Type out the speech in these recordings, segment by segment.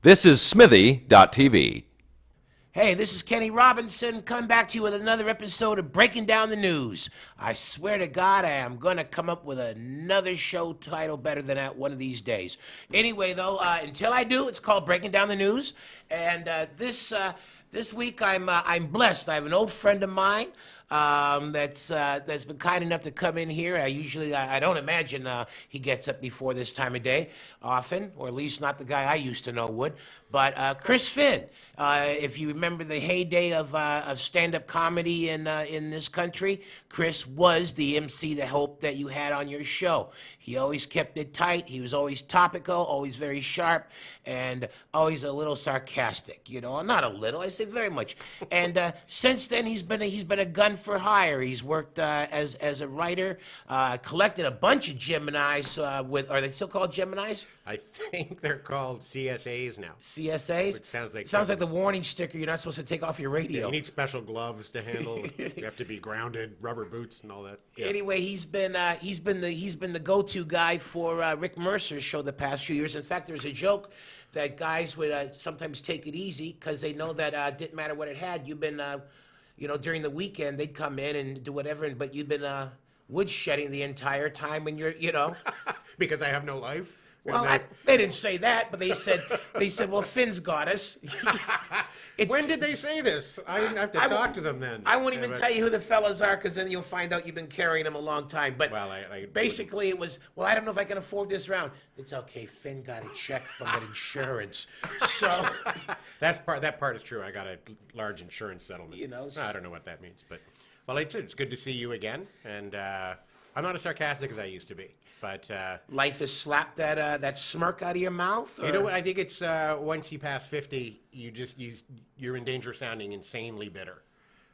This is Smithy.tv. Hey, this is Kenny Robinson coming back to you with another episode of Breaking Down the News. I swear to God, I am going to come up with another show title better than that one of these days. Anyway, though, until I do, it's called Breaking Down the News. And this week I'm blessed. I have an old friend of mine that's been kind enough to come in here. I don't imagine he gets up before this time of day often, or at least not the guy I used to know would. But Chris Finn, if you remember the heyday of stand-up comedy in this country, Chris was the MC that you had on your show. He always kept it tight. He was always topical, always very sharp, and always a little sarcastic. You know, not a little. I say very much. And since then, he's been a gun for hire. He's worked as a writer, collected a bunch of Geminis. Are they still called Geminis? I think they're called CSAs now. CSAs? Which sounds like the warning sticker you're not supposed to take off your radio. Yeah, you need special gloves to handle. You have to be grounded, rubber boots, and all that. Yeah. Anyway, he's been the go-to guy for Rick Mercer's show the past few years. In fact, there's a joke that guys would sometimes take it easy because they know that didn't matter what it had. You've been, during the weekend they'd come in and do whatever, but you've been woodshedding the entire time, and you're. Because I have no life. Well, they didn't say that, but they said, well, Finn's got us. When did they say this? I didn't have to talk to them then. I won't even tell you who the fellas are, because then you'll find out you've been carrying them a long time. But basically it was, well, I don't know if I can afford this round. It's okay, Finn got a check from an insurance. So that part is true. I got a large insurance settlement. I don't know what that means, but well, it's good to see you again, and I'm not as sarcastic as I used to be. But life has slapped that smirk out of your mouth? Or? You know what? I think it's once you pass 50, you're in danger of sounding insanely bitter.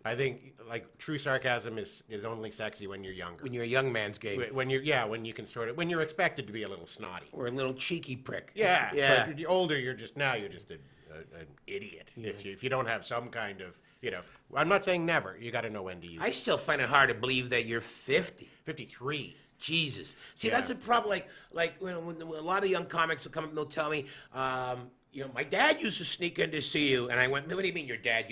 I think like true sarcasm is only sexy when you're younger. When you're a young man's game. When you can when you're expected to be a little snotty or a little cheeky prick. Yeah. But the older you're just an idiot. Yeah. If you don't have some kind of I'm not saying never. You got to know when to use. I still find it hard to believe that you're 50. 53. Jesus. See, that's the problem. Like when a lot of young comics will come up and they'll tell me, my dad used to sneak in to see you, and I went, what do you mean your dad?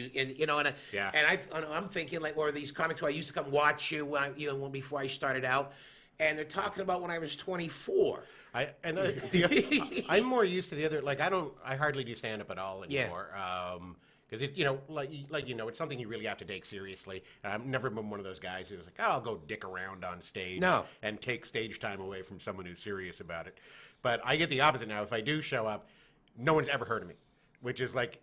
I'm thinking like, or these comics who I used to come watch you when before I started out, and they're talking about when I was 24. I'm more used to the other. Like I hardly do stand up at all anymore. Yeah. Because it's something you really have to take seriously. I've never been one of those guys who's like, I'll go dick around on stage and take stage time away from someone who's serious about it. But I get the opposite now. If I do show up, no one's ever heard of me, which is which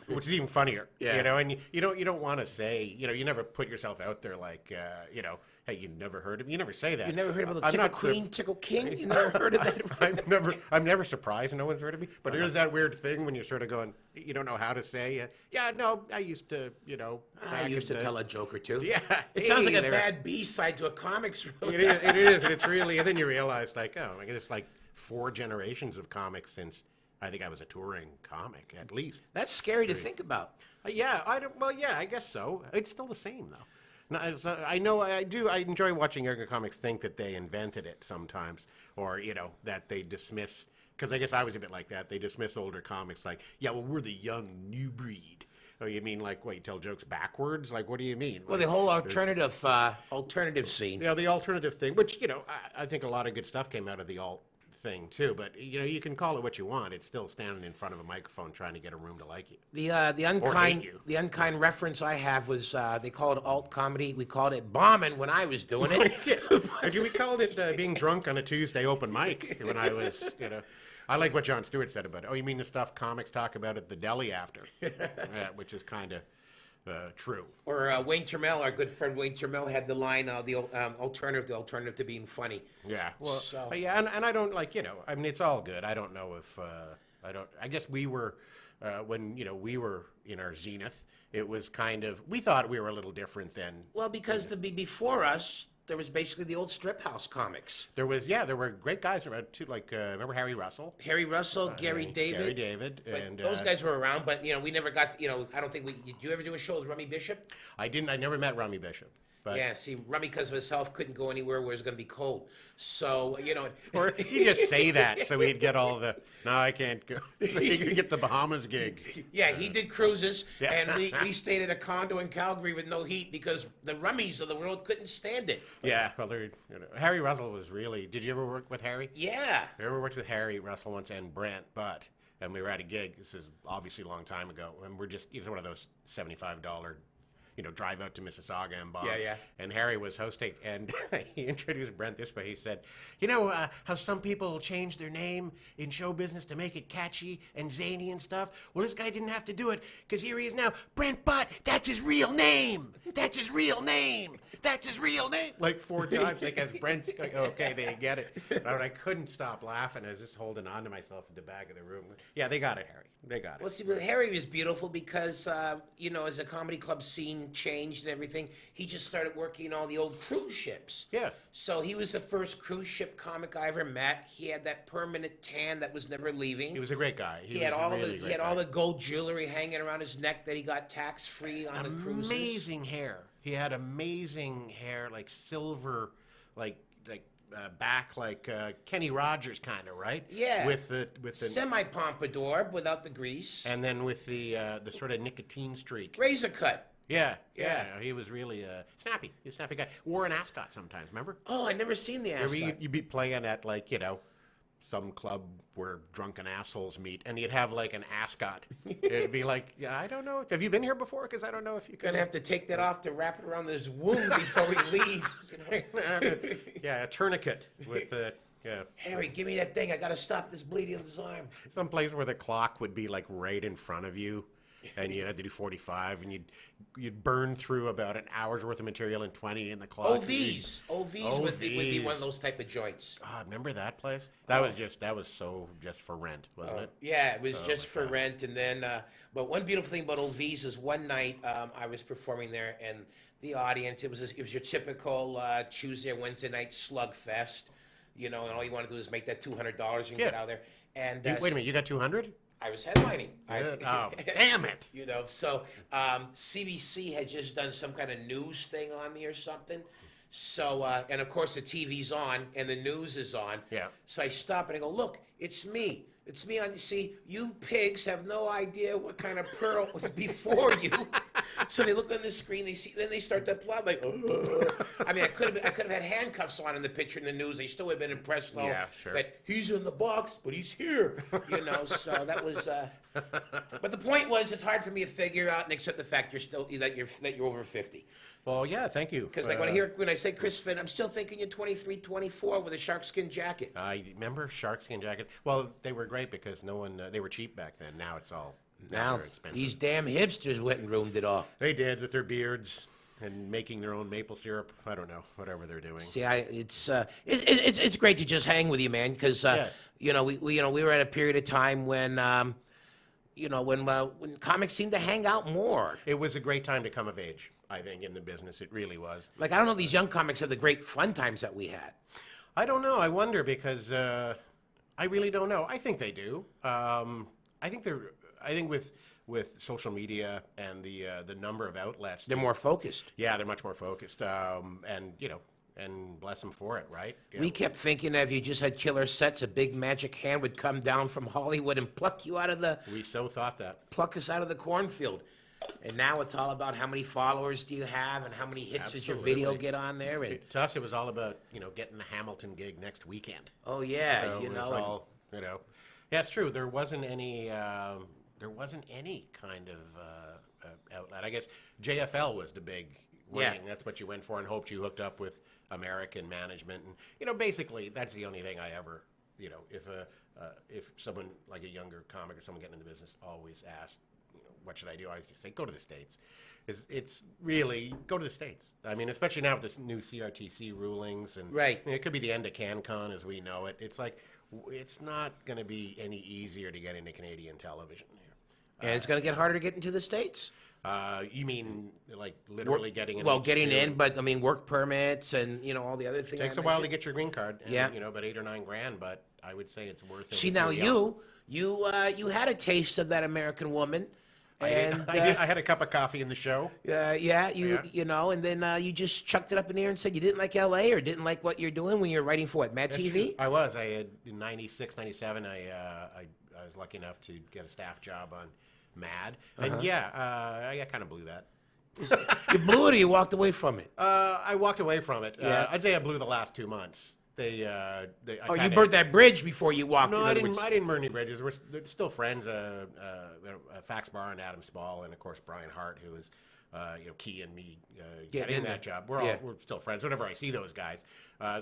is even funnier. Yeah. And you don't want to say, you never put yourself out there like, hey, you never heard of me. You never say that. You never heard about the Tickle Queen, Tickle King? You never heard of that? I'm never surprised no one's heard of me. But there's that weird thing when you're sort of going, you don't know how to say, I used to, I used to tell a joke or two. Yeah. It sounds like a bad B-side to a comics reel. It is, and it's really, and then you realize, like, it's like 4 generations of comics since I think I was a touring comic, at least. That's scary to think about. I guess so. It's still the same, though. No, I know I do. I enjoy watching younger comics think that they invented it sometimes, or that they dismiss. Because I guess I was a bit like that. They dismiss older comics like, we're the young new breed. Oh, you mean like what? You tell jokes backwards? Like, what do you mean? Well, the whole alternative scene. Yeah, the alternative thing, which I think a lot of good stuff came out of the alt thing too, but you can call it what you want. It's still standing in front of a microphone trying to get a room to like you. The unkind reference I have was they called it alt comedy. We called it bombing when I was doing it. We called it being drunk on a Tuesday open mic when I was I like what Jon Stewart said about it. Oh, you mean the stuff comics talk about at the deli after, which is kind of true. Or Wayne Turmel, our good friend Wayne Turmel, had the line, the alternative to being funny. Yeah. Well, and I don't I mean, it's all good. I don't know if I guess we were when we were in our zenith. It was kind of, we thought we were a little different then. Well, because before us, there was basically the old strip house comics. There were great guys around too. Like remember Harry Russell? Gary David. And those guys were around, but we never got. I don't think we. Did you ever do a show with Rummy Bishop? I didn't. I never met Rummy Bishop. But yeah, see, Rummy, because of his health, couldn't go anywhere where it was going to be cold. So, or he'd just say that so he'd get all the, no, I can't go. So he could get the Bahamas gig. Yeah, he did cruises, and we stayed at a condo in Calgary with no heat because the Rummies of the world couldn't stand it. Yeah, well, Harry Russell was really, did you ever work with Harry? Yeah. I ever worked with Harry Russell once and Brent Butt, and we were at a gig. This is obviously a long time ago, and we're just, one of those $75 drive out to Mississauga and bomb. Yeah. And Harry was hosting, and he introduced Brent this way. He said, how some people change their name in show business to make it catchy and zany and stuff? Well, this guy didn't have to do it, because here he is now. Brent Butt, that's his real name. That's his real name. That's his real name. Like 4 times, like as Brent's going, okay, they get it. But I couldn't stop laughing. I was just holding on to myself at the back of the room. Yeah, they got it, Harry. They got it. Well, see, but Harry was beautiful because, as the comedy club scene changed and everything, he just started working on the old cruise ships. Yeah. So he was the first cruise ship comic I ever met. He had that permanent tan that was never leaving. He was a great guy. He had all the gold jewelry hanging around his neck that he got tax free on the cruises. Amazing hair. He had amazing hair, like silver, back like Kenny Rogers kind of, right? Yeah. With the semi pompadour without the grease. And then with the sort of nicotine streak. Razor cut. Yeah. He was really snappy. He was a snappy guy. Wore an ascot sometimes, remember? Oh, I never seen the ascot. You'd be playing at some club where drunken assholes meet, and you'd have like an ascot. It'd be like, I don't know. Have you been here before? Because I don't know if you can. Gonna have to take that off to wrap it around this wound before we leave. Yeah, a tourniquet with the. Yeah. Harry, give me that thing. I gotta stop this bleeding in his arm. Some place where the clock would be like right in front of you, and you had to do 45, and you'd burn through about an hour's worth of material in 20 in the clock. OVs would be one of those type of joints. God, remember that place? That was just for rent, wasn't it? Yeah, it was just for rent. And then, but one beautiful thing about OVs is one night I was performing there, and the audience, it was your typical Tuesday or Wednesday night slugfest, and all you want to do is make that $200 and get out of there. And wait a minute, you got 200? I was headlining. Oh, damn it. So CBC had just done some kind of news thing on me or something. So, and of course the TV's on and the news is on. Yeah. So I stop and I go, look, it's me. It's me on, see, you pigs have no idea what kind of pearl was before you. So they look on the screen, they see, then they start to applaud like, ugh. I mean, I could have had handcuffs on in the picture in the news. They still would have been impressed though that he's in the box, but he's here. So that was. But the point was, it's hard for me to figure out and accept the fact that you're over 50. Well, yeah, thank you. Because when I say Chris Finn, I'm still thinking you're 23, 24 with a sharkskin jacket. I remember sharkskin jackets. Well, they were great because they were cheap back then. Now it's all they're expensive. These damn hipsters went and ruined it all. They did with their beards and making their own maple syrup. I don't know, whatever they're doing. See, it's great to just hang with you, man. Because we were at a period of time when. When comics seemed to hang out more. It was a great time to come of age, I think, in the business. It really was. Like, I don't know if these young comics have the great fun times that we had. I don't know. I wonder because I really don't know. I think they do. I think with social media and the number of outlets, they're more focused. Yeah, they're much more focused. And bless them for it, right? We kept thinking that if you just had killer sets, a big magic hand would come down from Hollywood and pluck you out of the... We so thought that. Pluck us out of the cornfield. And now it's all about how many followers do you have and how many hits does your video get on there. And to us, it was all about, getting the Hamilton gig next weekend. Oh, yeah. So Yeah, it's true. There wasn't any kind of outlet. I guess JFL was the big... Yeah, that's what you went for and hoped you hooked up with American management. And, basically, that's the only thing I ever, if someone like a younger comic or someone getting into business always asked, what should I do? I always just say, go to the States. It's really, go to the States. I mean, especially now with this new CRTC rulings. And it could be the end of CanCon as we know it. It's like, it's not going to be any easier to get into Canadian television here. And it's going to get harder to get into the States. You mean like literally getting in? Well, getting in, but I mean work permits and all the other things. It takes a while to get your green card. And, about $8 or $9 grand, but I would say it's worth it. See, now you had a taste of that American woman, And I had a cup of coffee in the show. you know, and then you just chucked it up in the air and said you didn't like L.A. or didn't like what you're doing when you're writing for what, Mad That's TV? true. I was. I had in '96, '97. I was lucky enough to get a staff job on Mad, and I kind of blew that. You blew it or you walked away from it? I walked away from it. Yeah. I'd say I blew the last 2 months. You burned that bridge before you walked. No, I didn't burn any bridges. They're still friends. Fax Bar and Adam Spall, and of course Brian Hart, who was key in me getting that job. We're still friends. Whenever I see those guys,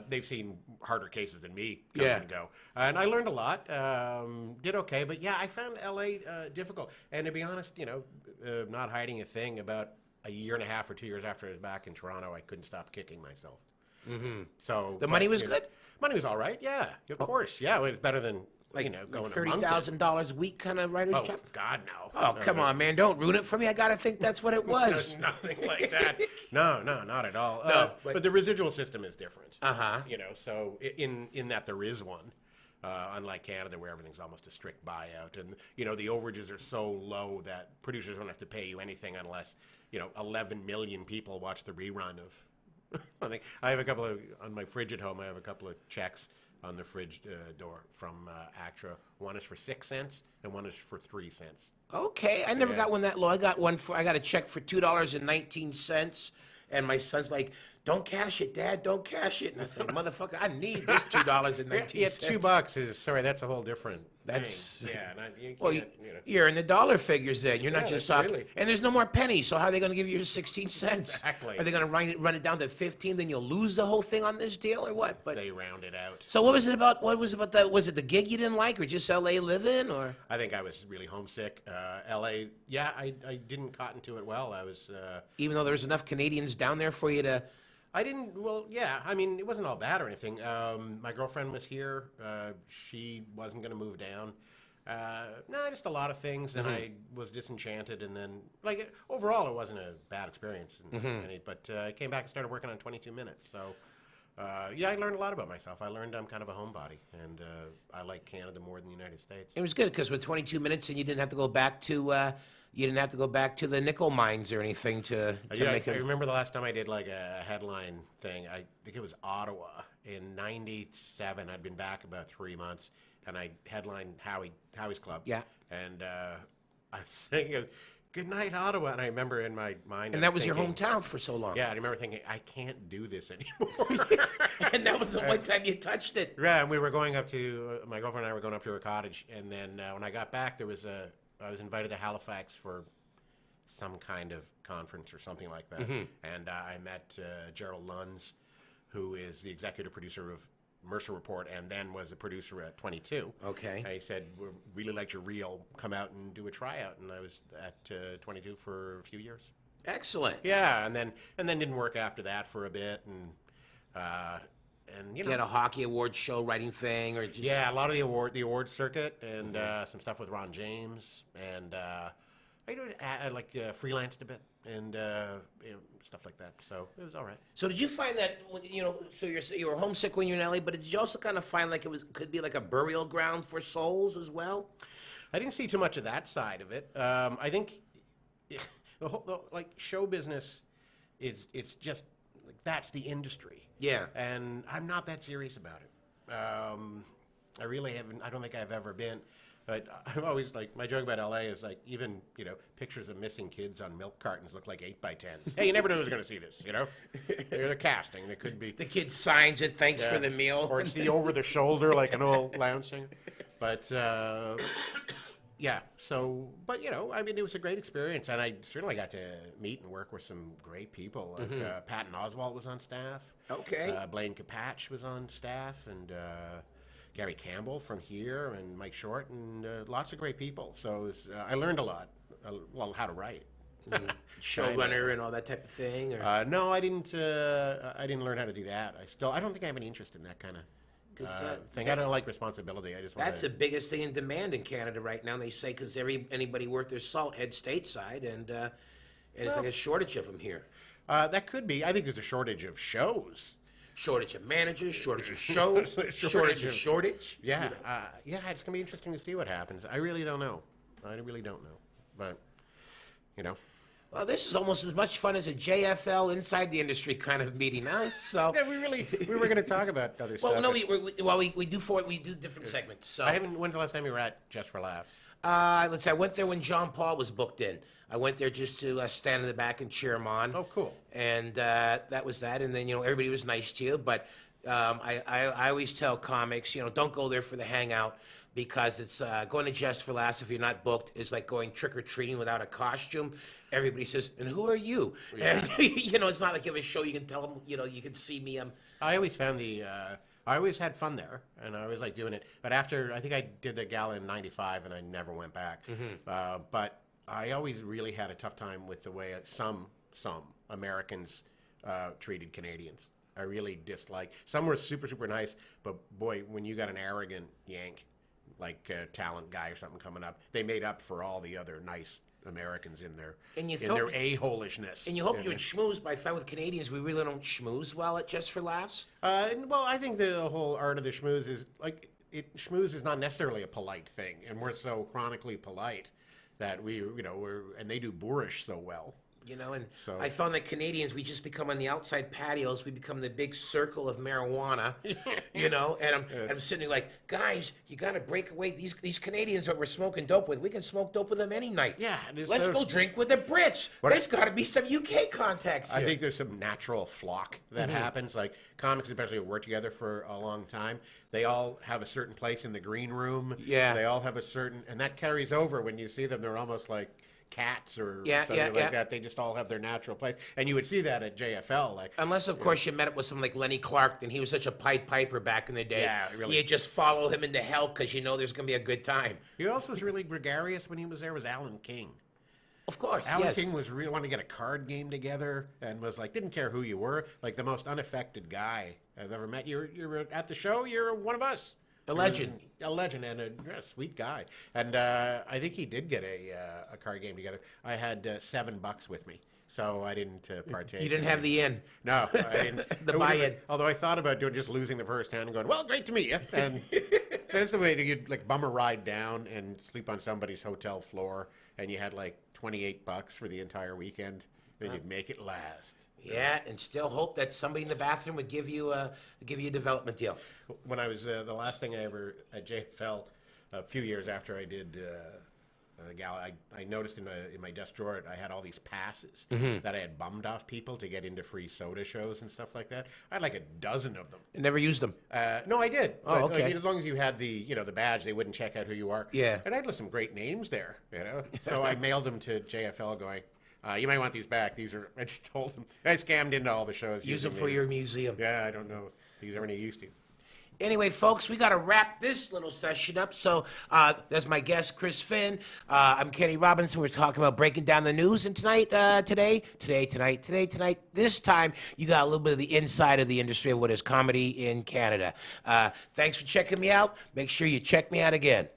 they've seen harder cases than me come and go, and I learned a lot. Did okay, but I found LA difficult. And to be honest, not hiding a thing, about a year and a half or 2 years after I was back in Toronto, I couldn't stop kicking myself. Mm-hmm. So the money was good. Money was all right. Yeah, of course. Yeah, it was better than going $30,000 a week kind of writer's job. God, no. Oh, come on, man! Don't ruin it for me. I gotta think that's what it was. Nothing like that. No, not at all. But the residual system is different. So in that there is one. Unlike Canada, where everything's almost a strict buyout, and the overages are so low that producers don't have to pay you anything unless 11 million people watch the rerun of. I have a couple of on my fridge at home. I have a couple of checks on the fridge door from ACTRA. One is for 6 cents, and one is for 3 cents. Okay, I never got one that low. I got a check for $2.19, and my son's like, "Don't cash it, Dad. Don't cash it." And I said, "Motherfucker, I need this $2.19." Yeah, $2 is sorry. That's a whole different. That's thing. You're in the dollar figures then. You're not just talking. Really. And there's no more pennies. So how are they going to give you 16 cents? Exactly. Are they going to run it down to 15? Then you'll lose the whole thing on this deal, or what? But they round it out. So what was it about? What was about that? Was it the gig you didn't like, or just L.A. living, or? I think I was really homesick. L.A. Yeah, I didn't cotton to it well. I was. Even though there was enough Canadians down there for you to. I didn't. Well, yeah. I mean, it wasn't all bad or anything. My girlfriend was here. She wasn't going to move down. Just a lot of things, and I was disenchanted. And then, overall, it wasn't a bad experience. But I came back and started working on 22 Minutes. So, I learned a lot about myself. I learned I'm kind of a homebody, and I like Canada more than the United States. It was good because with 22 Minutes, and you didn't have to go back to. You didn't have to go back to the nickel mines or anything to make it. I remember the last time I did a headline thing. I think it was Ottawa in '97. I'd been back about 3 months, and I headlined Howie's Club. Yeah. And I was saying, "Good night, Ottawa," and I remember in my mind. And that was your hometown for so long. Yeah, I remember thinking, I can't do this anymore. And that was the one time you touched it. Yeah, and we were going up to my girlfriend and I were going up to her cottage, and then when I got back, I was invited to Halifax for some kind of conference or something like that. And I met Gerald Lunds, who is the executive producer of Mercer Report and then was a producer at 22. Okay. And he said, "We really liked your reel. Come out and do a tryout." And I was at 22 for a few years. Excellent. Yeah, and then didn't work after that for a bit, and you had a hockey awards show writing thing, or just a lot of the award circuit, and some stuff with Ron James, and I freelanced a bit, and stuff like that. So it was all right. So did you find that so you were homesick when you were in LA, but did you also kind of find like could be like a burial ground for souls as well? I didn't see too much of that side of it. I think the whole show business, it's just that's the industry. Yeah. And I'm not that serious about it. I really haven't. I don't think I've ever been. But I'm always my joke about LA is even pictures of missing kids on milk cartons look like 8x10s. Hey, you never know who's going to see this. They're casting. It could be the kid signs it. Thanks for the meal. Or it's the over the shoulder like an old lounge singer. But yeah. So, but I mean, it was a great experience, and I certainly got to meet and work with some great people. Patton Oswalt was on staff. Okay. Blaine Capatch was on staff, and Gary Campbell from here, and Mike Short, and lots of great people. So I learned a lot. How to write, showrunner, and all that type of thing. Or? No, I didn't. I didn't learn how to do that. I don't think I have any interest in that kind of. Thing. I don't like responsibility. I just that's the biggest thing in demand in Canada right now. They say because anybody worth their salt heads stateside, and it's like a shortage of them here. That could be. I think there's a shortage of shows. Shortage of managers, shortage of shows, shortage. Yeah, it's gonna be interesting to see what happens. I really don't know. But you know. Well, this is almost as much fun as a JFL inside the industry kind of meeting, huh? So Yeah, we were going to talk about other stuff. well, no, we do different segments. So When's the last time you were at Just for Laughs? let's say I went there when John Paul was booked in. I went there just to stand in the back and cheer him on. Oh, cool. And that was that. And then everybody was nice to you, but I always tell comics, don't go there for the hangout, because it's going to Just for Laughs if you're not booked is like going trick or treating without a costume. Everybody says, "And who are you?" Yeah. And it's not like you have a show. You can tell them, you can see me. I always found I always had fun there, and I always liked doing it. But after, I think I did the gala in '95, and I never went back. Mm-hmm. But I always really had a tough time with the way some Americans treated Canadians. I really dislike. Some were super, super nice, but boy, when you got an arrogant Yank, like a talent guy or something coming up, they made up for all the other nice Americans in their a-holishness. And you hope you would schmooze, but I find with Canadians, we really don't schmooze well at Just for Laughs. Well, I think the whole art of the schmooze is schmooze is not necessarily a polite thing, and we're so chronically polite that and they do boorish so well. And so, I found that Canadians, we just become on the outside patios, we become the big circle of marijuana, and I'm sitting there like, guys, you got to break away. These Canadians that we're smoking dope with, we can smoke dope with them any night. Yeah. Let's go drink with the Brits. There's got to be some UK contacts here. I think there's some natural flock that happens. Like comics, especially who work together for a long time, they all have a certain place in the green room. Yeah. They all have a certain, and that carries over when you see them. They're almost like cats or something like that. They just all have their natural place, and you would see that at JFL. Unless, of course, you met up with someone like Lenny Clark, then he was such a Pied Piper back in the day. Yeah, really. You just follow him into hell because there's going to be a good time. He also was really gregarious when he was there. Was Alan King? Of course, Alan King was really wanting to get a card game together and was like, didn't care who you were, like the most unaffected guy I've ever met. You're at the show. You're one of us. A legend. A legend and a sweet guy. And I think he did get a card game together. I had $7 with me, so I didn't partake. You didn't have the in. No, I didn't. The buy-in. Although I thought about just losing the first hand and going, well, great to meet you. And so that's the way you'd like bum a ride down and sleep on somebody's hotel floor, and you had like $28 for the entire weekend. Then you'd make it last. Yeah, and still hope that somebody in the bathroom would give you a development deal. When I was the last thing I ever at JFL, a few years after I did the gala, I noticed in my desk drawer I had all these passes that I had bummed off people to get into free soda shows and stuff like that. I had like a dozen of them. You never used them? No, I did. Oh, okay. Like, as long as you had the badge, they wouldn't check out who you are. Yeah. And I had some great names there. So I mailed them to JFL going, you might want these back. I just told them. I scammed into all the shows. Use them for your museum. Yeah, I don't know if these are any use to you. Anyway, folks, we got to wrap this little session up. So that's my guest, Chris Finn. I'm Kenny Robinson. We're talking about breaking down the news. And tonight, this time, you got a little bit of the inside of the industry of what is comedy in Canada. Thanks for checking me out. Make sure you check me out again.